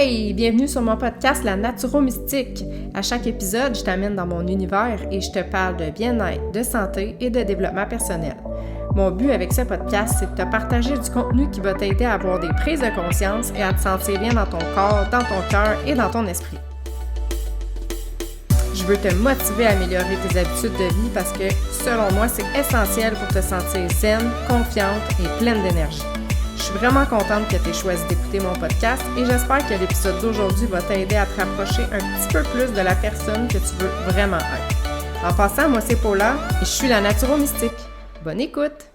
Hey, bienvenue sur mon podcast La Naturo-Mystique. À chaque épisode, je t'amène dans mon univers et je te parle de bien-être, de santé et de développement personnel. Mon but avec ce podcast, c'est de te partager du contenu qui va t'aider à avoir des prises de conscience et à te sentir bien dans ton corps, dans ton cœur et dans ton esprit. Je veux te motiver à améliorer tes habitudes de vie parce que, selon moi, c'est essentiel pour te sentir zen, confiante et pleine d'énergie. Je suis vraiment contente que tu aies choisi d'écouter mon podcast et j'espère que l'épisode d'aujourd'hui va t'aider à te rapprocher un petit peu plus de la personne que tu veux vraiment être. En passant, moi c'est Paula et je suis la Naturo-Mystique. Bonne écoute!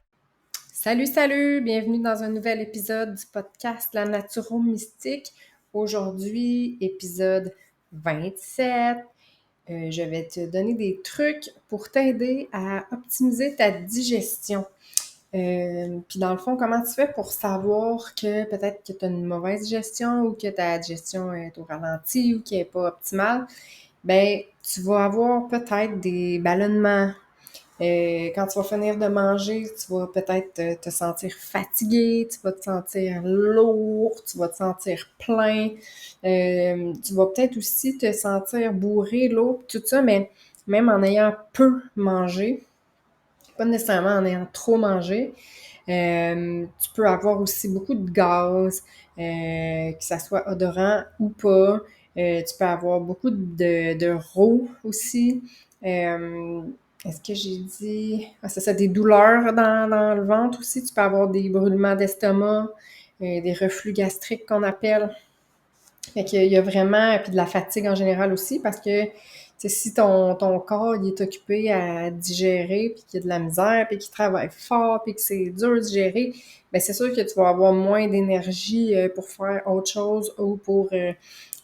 Salut! Bienvenue dans un nouvel épisode du podcast La Naturo-Mystique. Aujourd'hui, épisode 27. Je vais te donner des trucs pour t'aider à optimiser ta digestion. Puis dans le fond, comment tu fais pour savoir que peut-être que tu as une mauvaise digestion ou que ta digestion est au ralenti ou qu'elle n'est pas optimale? Ben, tu vas avoir peut-être des ballonnements. Quand tu vas finir de manger, tu vas peut-être te sentir fatigué, tu vas te sentir lourd, tu vas te sentir plein. Tu vas peut-être aussi te sentir bourré, lourd, tout ça, mais même en ayant peu mangé, pas nécessairement en ayant trop mangé. Tu peux avoir aussi beaucoup de gaz, que ça soit odorant ou pas. Tu peux avoir beaucoup de roux aussi. Est-ce que j'ai dit... Ah, c'est ça, des douleurs dans le ventre aussi. Tu peux avoir des brûlements d'estomac, des reflux gastriques qu'on appelle. Fait qu'il y a vraiment... Puis de la fatigue en général aussi parce que si ton corps il est occupé à digérer, puis qu'il y a de la misère, puis qu'il travaille fort, puis que c'est dur de digérer, bien c'est sûr que tu vas avoir moins d'énergie pour faire autre chose ou pour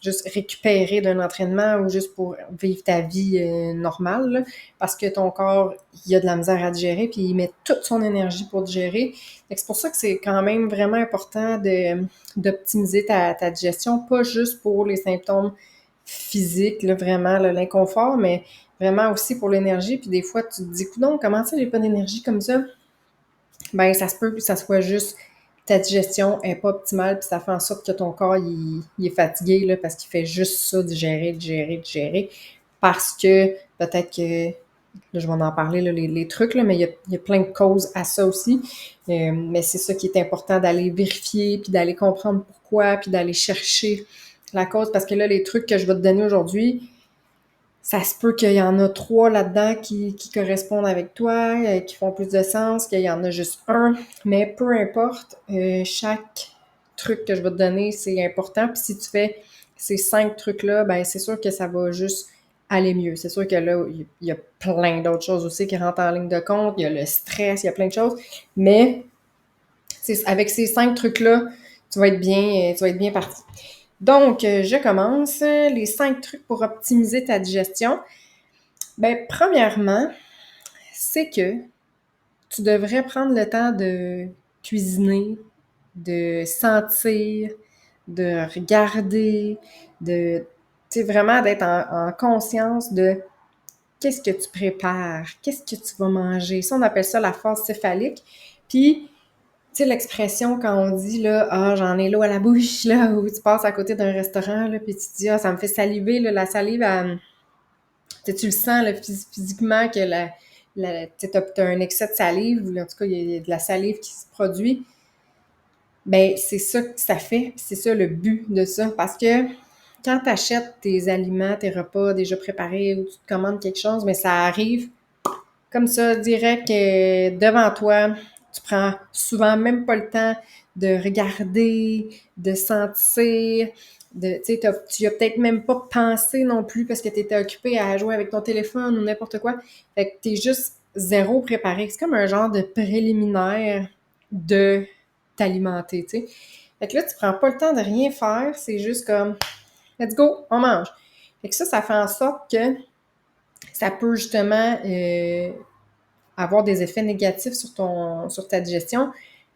juste récupérer d'un entraînement ou juste pour vivre ta vie normale, là, parce que ton corps, il a de la misère à digérer, puis il met toute son énergie pour digérer. Fait que c'est pour ça que c'est quand même vraiment important d'optimiser ta digestion, pas juste pour les symptômes physique, là, vraiment, là, l'inconfort, mais vraiment aussi pour l'énergie. Puis des fois, tu te dis, coudonc, comment ça, j'ai pas d'énergie comme ça? Ben, ça se peut que ça soit juste ta digestion est pas optimale, puis ça fait en sorte que ton corps, il est fatigué, là, parce qu'il fait juste ça, digérer, parce que peut-être que, là, je vais en parler, là, les trucs, là, mais il y a plein de causes à ça aussi. Mais c'est ça qui est important, d'aller vérifier, puis d'aller comprendre pourquoi, puis d'aller chercher la cause, parce que là, les trucs que je vais te donner aujourd'hui, ça se peut qu'il y en a 3 là-dedans qui correspondent avec toi, qui font plus de sens, qu'il y en a juste un, mais peu importe, chaque truc que je vais te donner, c'est important, puis si tu fais ces 5 trucs-là, ben c'est sûr que ça va juste aller mieux. C'est sûr que là, il y a plein d'autres choses aussi qui rentrent en ligne de compte, il y a le stress, il y a plein de choses, mais avec ces 5 trucs-là, tu vas être bien parti. Donc, je commence. Les 5 trucs pour optimiser ta digestion. Ben, premièrement, c'est que tu devrais prendre le temps de cuisiner, de sentir, de regarder, tu sais, vraiment d'être en conscience de qu'est-ce que tu prépares, qu'est-ce que tu vas manger. Ça, on appelle ça la phase céphalique. Puis, tu sais, l'expression quand on dit, là, « Ah, j'en ai l'eau à la bouche », là, ou tu passes à côté d'un restaurant, là, puis tu te dis, « Ah, ça me fait saliver, là, la salive, tu le sens, là, physiquement, que t'as un excès de salive, ou en tout cas, il y a de la salive qui se produit. » Ben, c'est ça que ça fait, c'est ça le but de ça, parce que quand tu achètes tes aliments, tes repas déjà préparés, ou tu te commandes quelque chose, mais ça arrive comme ça, direct devant toi. Tu prends souvent même pas le temps de regarder, de sentir, tu as peut-être même pas pensé non plus parce que tu étais occupé à jouer avec ton téléphone ou n'importe quoi. Fait que t'es juste zéro préparé. C'est comme un genre de préliminaire de t'alimenter, tu sais. Fait que là, tu prends pas le temps de rien faire, c'est juste comme let's go, on mange. Fait que ça fait en sorte que ça peut justement avoir des effets négatifs sur ta digestion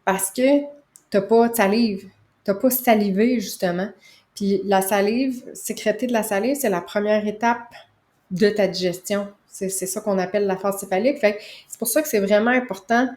parce que t'as pas de salive. T'as pas salivé, justement. Puis la salive, sécréter de la salive, c'est la première étape de ta digestion. C'est ça qu'on appelle la phase céphalique. Fait que c'est pour ça que c'est vraiment important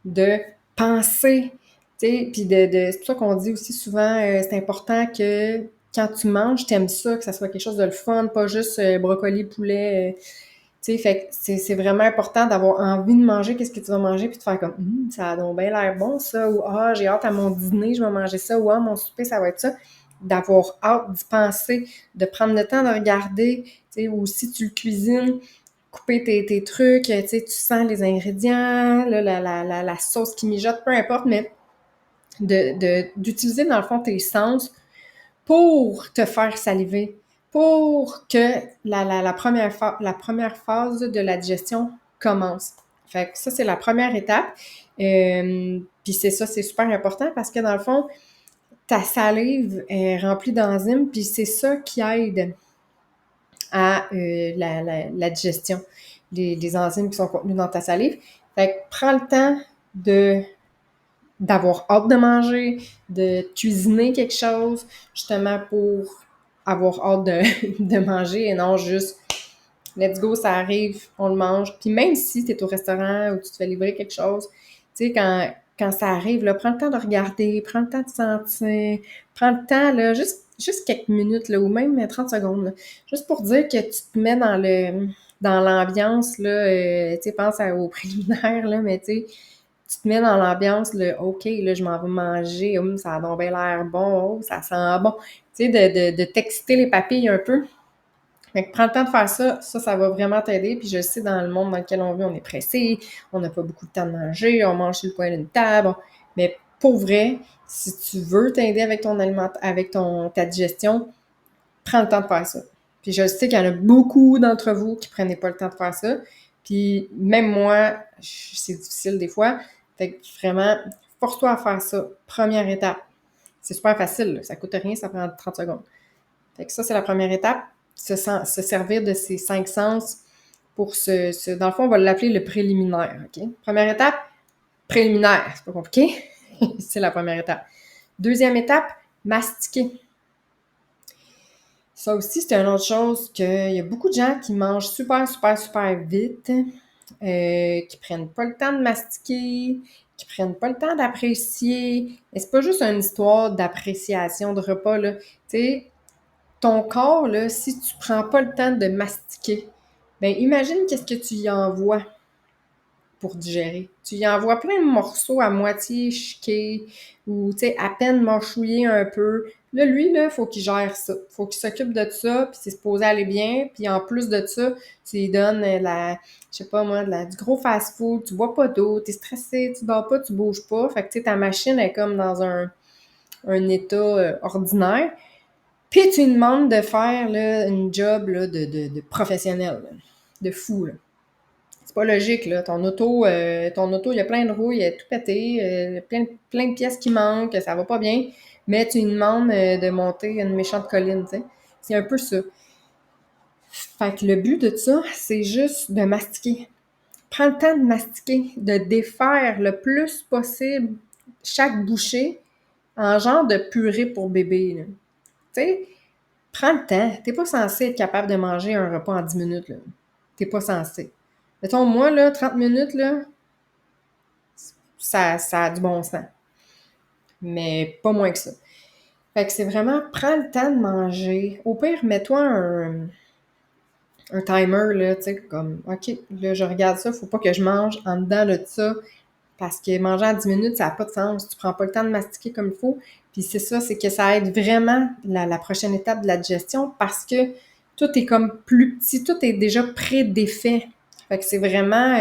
de penser, tu sais, puis c'est pour ça qu'on dit aussi souvent, c'est important que quand tu manges, t'aimes ça, que ça soit quelque chose de le fun, pas juste brocoli, poulet, tu sais, fait que c'est vraiment important d'avoir envie de manger qu'est-ce que tu vas manger, puis de faire comme ça a donc bien l'air bon ça, ou j'ai hâte à mon dîner, je vais manger ça, ou mon souper, ça va être ça. D'avoir hâte d'y penser, de prendre le temps de regarder, tu sais, ou si tu le cuisines, couper tes trucs, tu sais, tu sens les ingrédients, là, la sauce qui mijote, peu importe, mais d'utiliser dans le fond tes sens pour te faire saliver, pour que la première phase de la digestion commence. Fait que ça, c'est la première étape. Puis c'est ça, c'est super important parce que dans le fond, ta salive est remplie d'enzymes, puis c'est ça qui aide à la digestion, les enzymes qui sont contenues dans ta salive. Fait que prends le temps d'avoir hâte de manger, de cuisiner quelque chose, justement pour avoir hâte de manger et non juste let's go, ça arrive, on le mange. Puis même si tu es au restaurant ou tu te fais livrer quelque chose, tu sais, quand ça arrive, là, prends le temps de regarder, prends le temps de sentir, prends le temps, là, juste quelques minutes, là, ou même 30 secondes, là, juste pour dire que tu te mets dans l'ambiance, là, tu sais, pense au préliminaire, là, mais tu sais, tu te mets dans l'ambiance, le OK, là, je m'en vais manger, ça a donc bien l'air bon, ça sent bon. Tu sais, de t'exciter les papilles un peu. Fait que prends le temps de faire ça, ça va vraiment t'aider. Puis je sais, dans le monde dans lequel on vit, on est pressé, on n'a pas beaucoup de temps de manger, on mange sur le coin d'une table. Mais pour vrai, si tu veux t'aider avec ta digestion, prends le temps de faire ça. Puis je sais qu'il y en a beaucoup d'entre vous qui prenaient pas le temps de faire ça. Puis même moi, c'est difficile des fois. Fait que vraiment, force-toi à faire ça. Première étape. C'est super facile, là. Ça coûte rien, ça prend 30 secondes. Fait que ça, c'est la première étape. Se servir de ces 5 sens pour dans le fond, on va l'appeler le préliminaire, OK? Première étape, préliminaire. C'est pas compliqué. C'est la première étape. Deuxième étape, mastiquer. Ça aussi, c'est une autre chose qu'il y a beaucoup de gens qui mangent super, super, super vite, qui prennent pas le temps de mastiquer, qui prennent pas le temps d'apprécier. Mais c'est pas juste une histoire d'appréciation de repas, là. Tu sais, ton corps, là, si tu prends pas le temps de mastiquer, ben imagine qu'est-ce que tu y envoies pour digérer. Tu y envoies plein de morceaux à moitié chiqués ou, tu sais, à peine mâchouillés un peu. Là, lui, là, faut qu'il gère ça. Faut qu'il s'occupe de ça, puis c'est supposé aller bien. Puis en plus de ça, tu lui donnes je sais pas moi, du gros fast-food, tu bois pas d'eau, t'es stressé, tu dors pas, tu bouges pas. Fait que, tu sais, ta machine est comme dans un état ordinaire. Puis tu lui demandes de faire là, une job là, de professionnel, là, de fou. Là. C'est pas logique, là. Ton auto, il y a plein de roues, il est tout pété, plein de pièces qui manquent, ça va pas bien, mais tu lui demandes de monter une méchante colline, tu sais. C'est un peu ça. Fait que le but de ça, c'est juste de mastiquer. Prends le temps de mastiquer, de défaire le plus possible chaque bouchée en genre de purée pour bébé, là. Tu sais, prends le temps. T'es pas censé être capable de manger un repas en 10 minutes, là. T'es pas censé. Mettons, moi, là, 30 minutes, là, ça a du bon sens. Mais pas moins que ça. Fait que c'est vraiment, prends le temps de manger. Au pire, mets-toi un timer, là, tu sais, comme, OK, là, je regarde ça, faut pas que je mange en dedans de ça, parce que manger en 10 minutes, ça n'a pas de sens. Tu prends pas le temps de mastiquer comme il faut. Puis c'est ça, c'est que ça aide vraiment la prochaine étape de la digestion parce que tout est comme plus petit, tout est déjà prédéfait. Fait que c'est vraiment,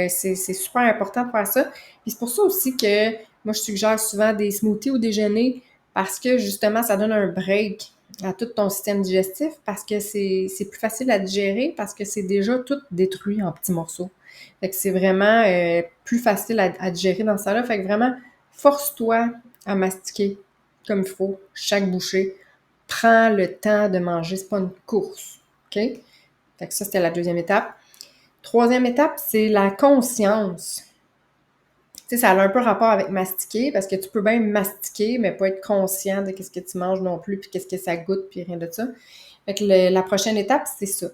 c'est super important de faire ça. Puis c'est pour ça aussi que moi, je suggère souvent des smoothies au déjeuner parce que justement, ça donne un break à tout ton système digestif parce que c'est plus facile à digérer parce que c'est déjà tout détruit en petits morceaux. Fait que c'est vraiment plus facile à digérer dans ça là. Fait que vraiment, force-toi à mastiquer comme il faut, chaque bouchée. Prends le temps de manger, c'est pas une course. OK? Fait que ça, c'était la deuxième étape. Troisième étape, c'est la conscience. Tu sais, ça a un peu rapport avec mastiquer, parce que tu peux bien mastiquer, mais pas être conscient de qu'est-ce que tu manges non plus, puis qu'est-ce que ça goûte, puis rien de ça. Fait que la prochaine étape, c'est ça.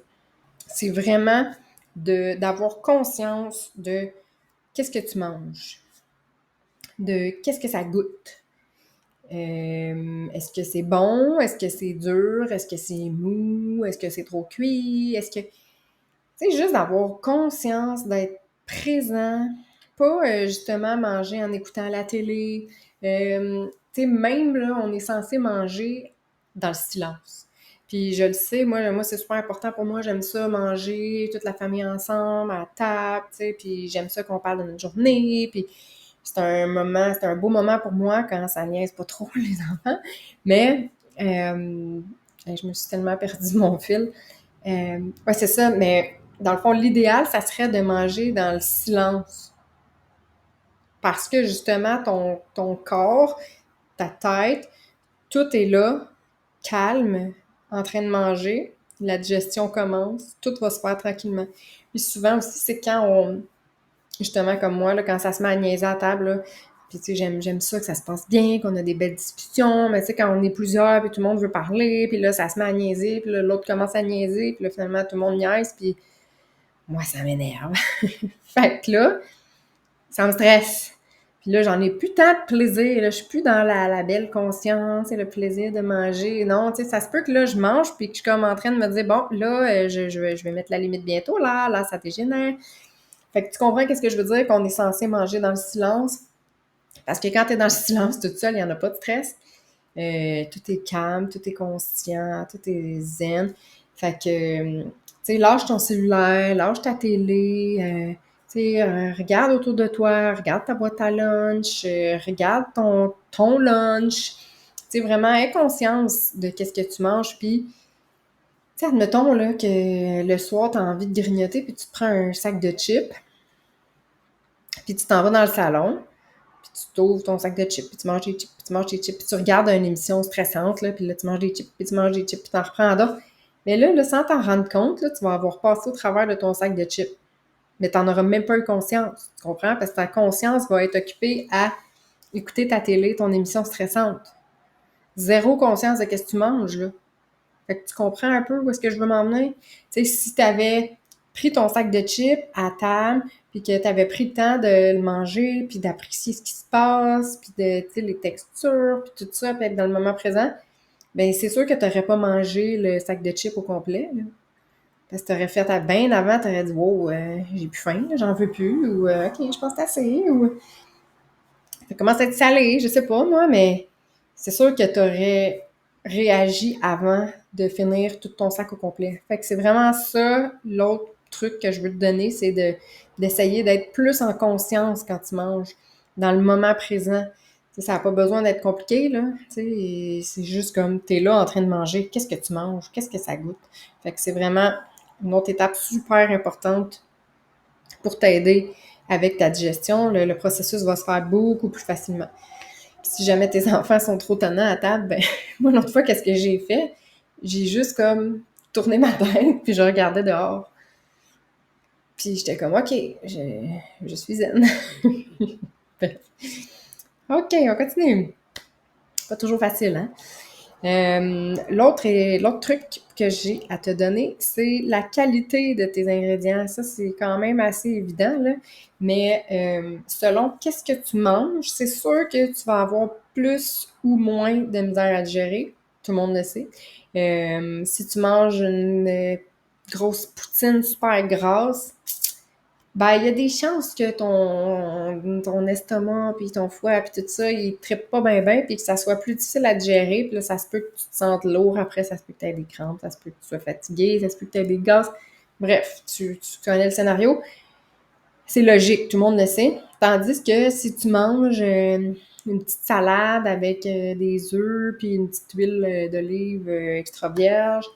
C'est vraiment d'avoir conscience de qu'est-ce que tu manges, de qu'est-ce que ça goûte, Est-ce que c'est bon? Est-ce que c'est dur? Est-ce que c'est mou? Est-ce que c'est trop cuit? Est-ce que... Tu sais, juste d'avoir conscience, d'être présent, pas justement manger en écoutant la télé. Tu sais, même là, on est censé manger dans le silence. Puis je le sais, moi c'est super important pour moi. J'aime ça manger, toute la famille ensemble, à table, tu sais. Puis j'aime ça qu'on parle de notre journée. Puis c'est un beau moment pour moi quand ça niaise pas trop les enfants. Mais je me suis tellement perdu mon fil. Ouais, c'est ça, mais dans le fond, l'idéal, ça serait de manger dans le silence. Parce que justement, ton corps, ta tête, tout est là, calme, en train de manger. La digestion commence, tout va se faire tranquillement. Puis souvent aussi, c'est quand justement comme moi, là, quand ça se met à niaiser à table, là, puis tu sais, j'aime ça, que ça se passe bien, qu'on a des belles discussions, mais tu sais, quand on est plusieurs, puis tout le monde veut parler, puis là, ça se met à niaiser, puis là, l'autre commence à niaiser, puis là, finalement, tout le monde niaise, puis moi, ça m'énerve. Fait que là, ça me stresse. Puis là, j'en ai plus tant de plaisir. Là, je suis plus dans la belle conscience et le plaisir de manger. Non, tu sais, ça se peut que là, je mange puis que je suis comme en train de me dire, bon, là, je vais mettre la limite bientôt, là, ça dégénère. Fait que tu comprends qu'est-ce que je veux dire, qu'on est censé manger dans le silence. Parce que quand t'es dans le silence toute seule, il n'y en a pas de stress. Tout est calme, tout est conscient, tout est zen. Fait que, tu sais, lâche ton cellulaire, lâche ta télé, tu sais, regarde autour de toi, regarde ta boîte à lunch, regarde ton lunch. Tu sais, vraiment, aie conscience de qu'est-ce que tu manges, puis, tu sais, admettons, là, que le soir, t'as envie de grignoter, puis tu te prends un sac de chips, puis tu t'en vas dans le salon, puis tu t'ouvres ton sac de chips, puis tu manges des chips, puis tu manges des chips, puis tu regardes une émission stressante, là, puis là, tu manges des chips, puis tu manges des chips, puis t'en reprends d'autres. Mais là, sans t'en rendre compte, là, tu vas avoir passé au travers de ton sac de chips. Mais t'en auras même pas eu conscience, tu comprends? Parce que ta conscience va être occupée à écouter ta télé, ton émission stressante. Zéro conscience de qu'est-ce que tu manges, là. Fait que tu comprends un peu où est-ce que je veux m'emmener? Tu sais, si t'avais pris ton sac de chips à table, puis que t'avais pris le temps de le manger, puis d'apprécier ce qui se passe, puis de, tu sais, les textures, puis tout ça, puis être dans le moment présent, ben c'est sûr que t'aurais pas mangé le sac de chips au complet, là. Parce que t'aurais fait à bien avant, t'aurais dit « Wow, j'ai plus faim, j'en veux plus » ou « Ok, je pense que c'est assez » ou ça commence à être salé, je sais pas moi, mais c'est sûr que t'aurais réagi avant de finir tout ton sac au complet. Fait que c'est vraiment ça, l'autre truc que je veux te donner, c'est d'essayer d'être plus en conscience quand tu manges, dans le moment présent. T'sais, ça n'a pas besoin d'être compliqué, là. T'sais, c'est juste comme t'es là en train de manger, qu'est-ce que tu manges, qu'est-ce que ça goûte. Fait que c'est vraiment une autre étape super importante pour t'aider avec ta digestion. Le processus va se faire beaucoup plus facilement. Puis si jamais tes enfants sont trop tannants à table, ben moi, l'autre fois, qu'est-ce que j'ai fait? J'ai juste comme tourné ma tête, puis je regardais dehors. Puis j'étais comme, OK, je suis zen. OK, on continue. Pas toujours facile, hein? L'autre truc que j'ai à te donner, c'est la qualité de tes ingrédients. Ça, c'est quand même assez évident, là. Mais selon qu'est-ce que tu manges, c'est sûr que tu vas avoir plus ou moins de misère à digérer. Tout le monde le sait. Si tu manges une grosse poutine super grasse, ben, il y a des chances que ton estomac, puis ton foie, puis tout ça, il trippe pas bien, puis que ça soit plus difficile à digérer. Puis là, ça se peut que tu te sentes lourd. Après, ça se peut que tu aies des crampes, ça se peut que tu sois fatigué, ça se peut que tu aies des gaz. Bref, tu connais le scénario. C'est logique, tout le monde le sait. Tandis que si tu manges une petite salade avec des œufs, puis une petite huile d'olive extra vierge,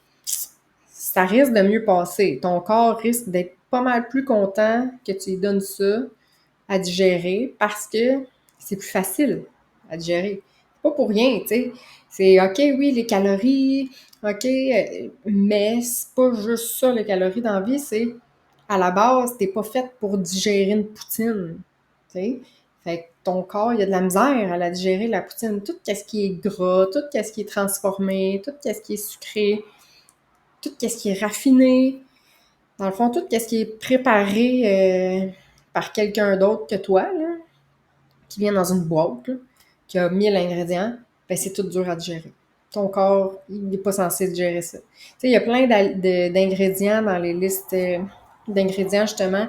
ça risque de mieux passer. Ton corps risque d'être pas mal plus content que tu lui donnes ça à digérer parce que c'est plus facile à digérer. Pas pour rien, tu sais. C'est OK, oui, les calories, OK, mais c'est pas juste ça, les calories dans la vie, c'est à la base, t'es pas faite pour digérer une poutine, tu sais. Fait que ton corps, il y a de la misère à la digérer, la poutine. Tout ce qui est gras, tout ce qui est transformé, tout ce qui est sucré, tout ce qui est raffiné, dans le fond, tout ce qui est préparé par quelqu'un d'autre que toi, là, qui vient dans une boîte, là, qui a 1000 ingrédients, ben c'est tout dur à digérer. Ton corps, il n'est pas censé digérer ça. Tu sais, il y a plein d'ingrédients dans les listes d'ingrédients, justement,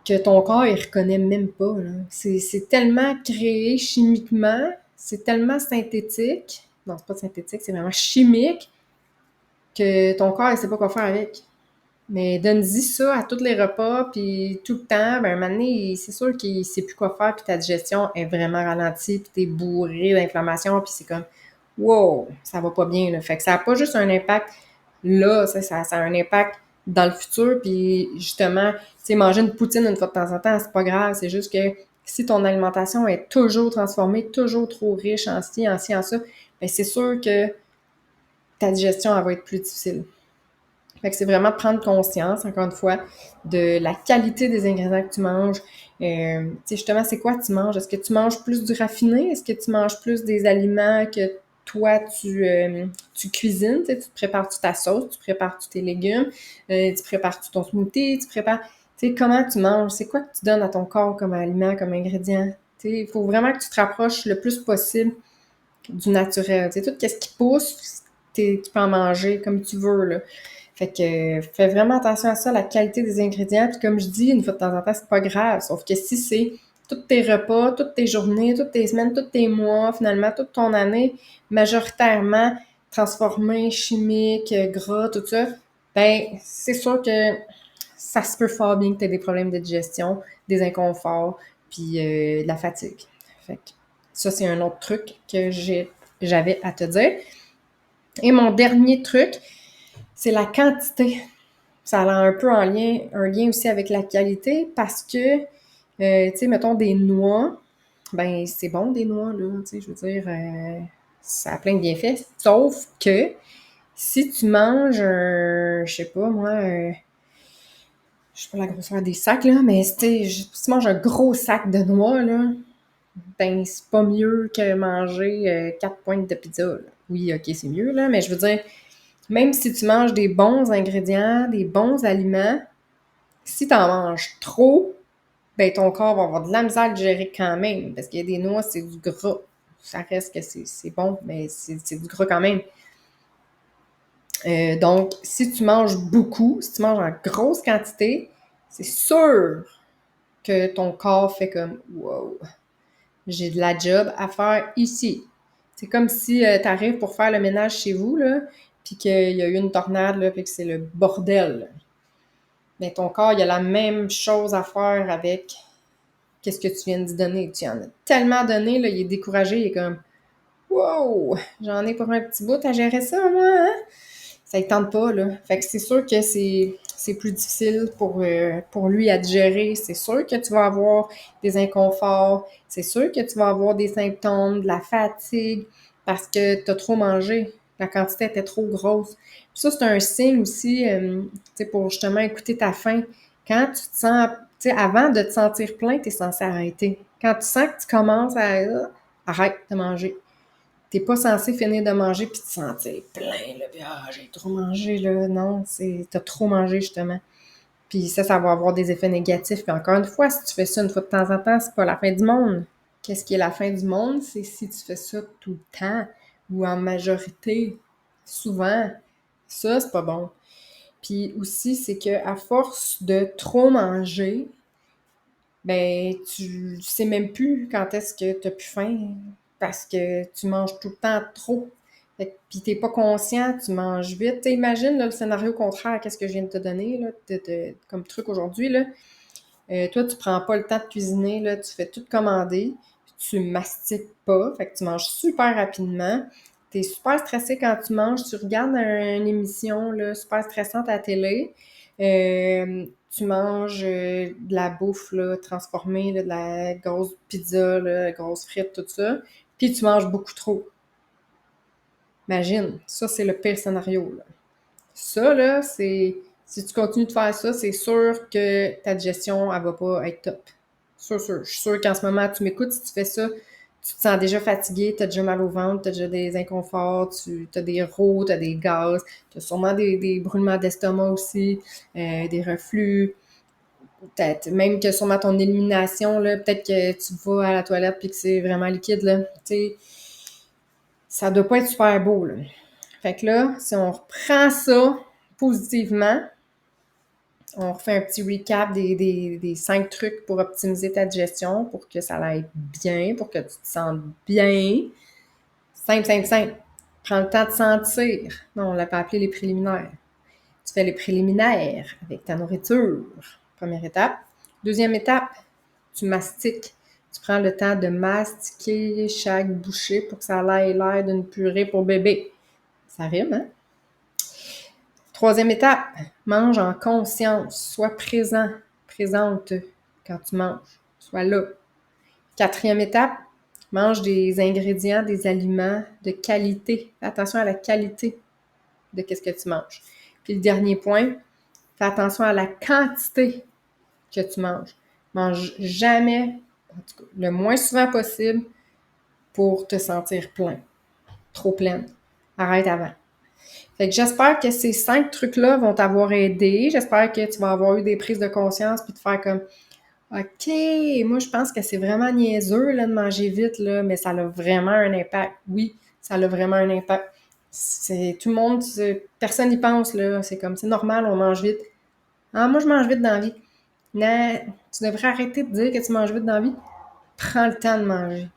que ton corps, il reconnaît même pas, là. C'est tellement créé chimiquement, c'est tellement synthétique. Non, c'est pas synthétique, c'est vraiment chimique que ton corps, il sait pas quoi faire avec. Mais donne-y ça à tous les repas, puis tout le temps, ben un moment donné, c'est sûr qu'il sait plus quoi faire, puis ta digestion est vraiment ralentie, puis t'es bourré d'inflammation, puis c'est comme « wow, ça va pas bien », là. Fait que ça a pas juste un impact là, ça a un impact dans le futur, puis justement, tu sais, manger une poutine une fois de temps en temps, c'est pas grave, c'est juste que si ton alimentation est toujours transformée, toujours trop riche en ci, en ci, en ça, ben c'est sûr que ta digestion, elle va être plus difficile. Fait que c'est vraiment de prendre conscience, encore une fois, de la qualité des ingrédients que tu manges. Tu sais, justement, c'est quoi tu manges? Est-ce que tu manges plus du raffiné? Est-ce que tu manges plus des aliments que toi, tu cuisines? Tu sais, tu te prépares-tu ta sauce? Tu prépares-tu tes légumes? Tu prépares-tu ton smoothie? Tu prépares... Tu sais, comment tu manges? C'est quoi que tu donnes à ton corps comme aliment, comme ingrédient? Tu sais, il faut vraiment que tu te rapproches le plus possible du naturel. Tu sais, tout ce qui pousse, tu peux en manger comme tu veux, là. Fait que fais vraiment attention à ça, la qualité des ingrédients. Puis comme je dis, une fois de temps en temps, c'est pas grave. Sauf que si c'est tous tes repas, toutes tes journées, toutes tes semaines, tous tes mois, finalement, toute ton année, majoritairement transformé, chimique, gras, tout ça, ben c'est sûr que ça se peut fort bien que tu aies des problèmes de digestion, des inconforts, puis de la fatigue. Fait que ça, c'est un autre truc que j'avais à te dire. Et mon dernier truc, c'est la quantité. Ça a un peu un lien aussi avec la qualité parce que, tu sais, mettons des noix, ben c'est bon des noix, là, tu sais, je veux dire, ça a plein de bienfaits. Sauf que si tu manges je sais pas moi, je sais pas la grosseur des sacs, là, mais si tu manges un gros sac de noix, là, ben c'est pas mieux que manger 4 pointes de pizza, là. Oui, ok, c'est mieux, là, mais je veux dire, même si tu manges des bons ingrédients, des bons aliments, si tu en manges trop, ben ton corps va avoir de la misère à le gérer quand même. Parce qu'il y a des noix, c'est du gras. Ça reste que c'est bon, mais c'est du gras quand même. Donc, si tu manges beaucoup, si tu manges en grosse quantité, c'est sûr que ton corps fait comme « wow, j'ai de la job à faire ici ». C'est comme si tu arrives pour faire le ménage chez vous, là, puis qu'il y a eu une tornade, là, puis que c'est le bordel, là. Mais ton corps, il a la même chose à faire avec qu'est-ce que tu viens de donner. Tu en as tellement donné, là, il est découragé, il est comme « wow, j'en ai pour un petit bout à gérer ça, moi, hein? » Ça ne tente pas, là. Fait que c'est sûr que c'est plus difficile pour lui à digérer. C'est sûr que tu vas avoir des inconforts. C'est sûr que tu vas avoir des symptômes, de la fatigue, parce que tu as trop mangé. La quantité était trop grosse. Puis ça, c'est un signe aussi, tu sais, pour justement écouter ta faim. Quand tu te sens, tu sais, avant de te sentir plein, tu es censé arrêter. Quand tu sens que tu commences à arrête de manger. T'es pas censé finir de manger puis te sentir plein, là, puis j'ai trop mangé, là. Non, t'as trop mangé, justement. Puis ça va avoir des effets négatifs. Puis encore une fois, si tu fais ça une fois de temps en temps, c'est pas la fin du monde. Qu'est-ce qui est la fin du monde? C'est si tu fais ça tout le temps ou en majorité, souvent. Ça, c'est pas bon. Puis aussi, c'est que à force de trop manger, ben tu sais même plus quand est-ce que tu as plus faim parce que tu manges tout le temps trop. Puis t'es pas conscient, tu manges vite. T'sais, imagine là, le scénario contraire à ce que je viens de te donner là, comme truc aujourd'hui. Là. Toi, tu prends pas le temps de cuisiner, là, tu fais tout commander, puis tu mastiques pas, fait que tu manges super rapidement. T'es super stressé quand tu manges, tu regardes une émission là, super stressante à la télé. Tu manges de la bouffe là, transformée, là, de la grosse pizza, là, grosse frite, tout ça. Puis tu manges beaucoup trop. Imagine, ça c'est le pire scénario. Là. Ça, là, c'est. Si tu continues de faire ça, c'est sûr que ta digestion, elle va pas être top. Sûr, sûr. Je suis sûre qu'en ce moment, tu m'écoutes, si tu fais ça, tu te sens déjà fatigué, tu as déjà mal au ventre, tu as déjà des inconforts, tu as des rots, tu as des gaz, tu as sûrement des brûlements d'estomac aussi, des reflux. Peut-être même que sûrement ton élimination, là, peut-être que tu vas à la toilette puis que c'est vraiment liquide, là. Tu sais, ça doit pas être super beau, là. Fait que là, si on reprend ça positivement, on refait un petit recap des 5 trucs pour optimiser ta digestion, pour que ça aille bien, pour que tu te sentes bien. Simple, simple, simple. Prends le temps de sentir. Non, on l'avait appelé les préliminaires. Tu fais les préliminaires avec ta nourriture. Première étape. Deuxième étape, tu mastiques. Tu prends le temps de mastiquer chaque bouchée pour que ça ait l'air d'une purée pour bébé. Ça rime, hein? Troisième étape, mange en conscience. Sois présent, présente quand tu manges. Sois là. Quatrième étape, mange des ingrédients, des aliments de qualité. Fais attention à la qualité de ce que tu manges. Puis le dernier point, fais attention à la quantité que tu manges. Mange jamais, en tout cas, le moins souvent possible pour te sentir plein. Trop pleine. Arrête avant. Fait que j'espère que ces 5 trucs-là vont t'avoir aidé. J'espère que tu vas avoir eu des prises de conscience puis te faire comme OK, moi je pense que c'est vraiment niaiseux là, de manger vite, là, mais ça a vraiment un impact. Oui, ça a vraiment un impact. C'est tout le monde, personne n'y pense, là. C'est comme, c'est normal, on mange vite. Ah, moi je mange vite dans la vie. Non, tu devrais arrêter de dire que tu manges vite dans la vie. Prends le temps de manger.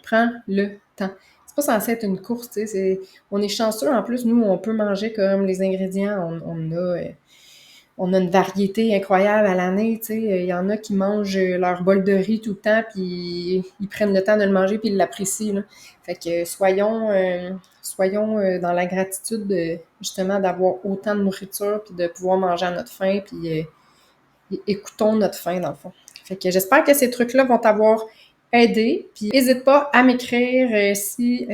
Prends le temps. C'est pas censé être une course, tu sais. On est chanceux, en plus, nous, on peut manger comme les ingrédients. On a une variété incroyable à l'année, tu sais. Il y en a qui mangent leur bol de riz tout le temps, puis ils prennent le temps de le manger, puis ils l'apprécient, là. Fait que soyons dans la gratitude, justement, d'avoir autant de nourriture, puis de pouvoir manger à notre faim, puis écoutons notre faim, dans le fond. Fait que j'espère que ces trucs-là vont t'avoir aidé, puis n'hésite pas à m'écrire si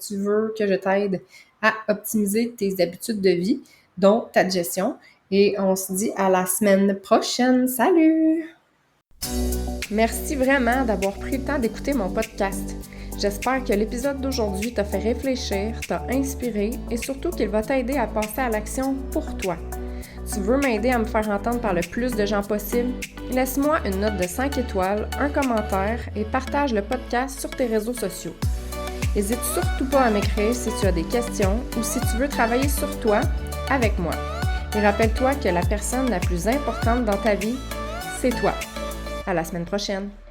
tu veux que je t'aide à optimiser tes habitudes de vie, dont ta digestion. Et on se dit à la semaine prochaine. Salut! Merci vraiment d'avoir pris le temps d'écouter mon podcast. J'espère que l'épisode d'aujourd'hui t'a fait réfléchir, t'a inspiré et surtout qu'il va t'aider à passer à l'action pour toi. Tu veux m'aider à me faire entendre par le plus de gens possible? Laisse-moi une note de 5 étoiles, un commentaire et partage le podcast sur tes réseaux sociaux. N'hésite surtout pas à m'écrire si tu as des questions ou si tu veux travailler sur toi avec moi. Et rappelle-toi que la personne la plus importante dans ta vie, c'est toi. À la semaine prochaine!